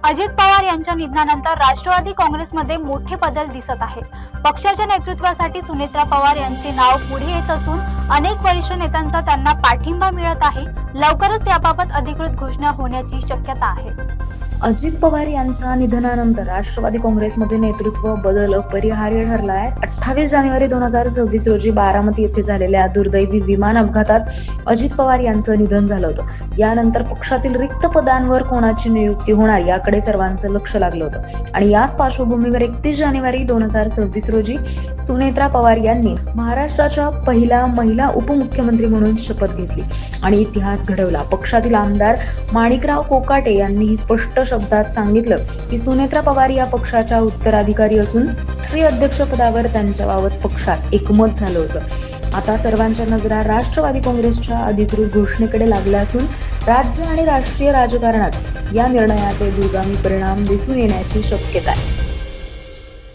अजित पवार यांच्या निधनानंतर राष्ट्रवादी काँग्रेसमध्ये मोठे बदल दिसत आहे। पक्षाच्या नेतृत्वासाठी सुनेत्रा पवार यांचे नाव पुढे येत असून अनेक वरिष्ठ नेत्यांचा त्यांना पाठिंबा मिळत आहे। लवकरच याबाबत अधिकृत घोषणा होण्याची शक्यता आहे। अजित पवार यांच्या निधनानंतर राष्ट्रवादी काँग्रेसमध्ये नेतृत्व बदल अपरिहार्य ठरला आहे। 28 जानेवारी 2026 रोजी बारामती येथे झालेल्या दुर्दैवी विमान अपघातात अजित पवार यांचं निधन झालं होतं। यानंतर पक्षातील रिक्त पदांवर कोणाची नियुक्ती होणार याकडे सर्वांचं लक्ष लागलं होतं आणि याच पार्श्वभूमीवर 31 जानेवारी 2026 रोजी सुनेत्रा पवार यांनी महाराष्ट्राच्या पहिल्या महिला उपमुख्यमंत्री म्हणून शपथ घेतली आणि इतिहास घडवला। पक्षातील आमदार माणिकराव कोकाटे यांनी स्पष्ट शब्दात सांगितलं की सुनेत्रा पवार या पक्षाच्या उत्तराधिकारी असून राष्ट्रीय अध्यक्षपदावर त्यांच्याबाबत पक्षात एकमत झालं होतं। आता सर्वांच्या नजरा राष्ट्रवादी काँग्रेसच्या अधिकृत घोषणेकडे लागल्या असून राज्य आणि राष्ट्रीय राजकारणात या निर्णयाचे दूरगामी परिणाम दिसून येण्याची शक्यता आहे।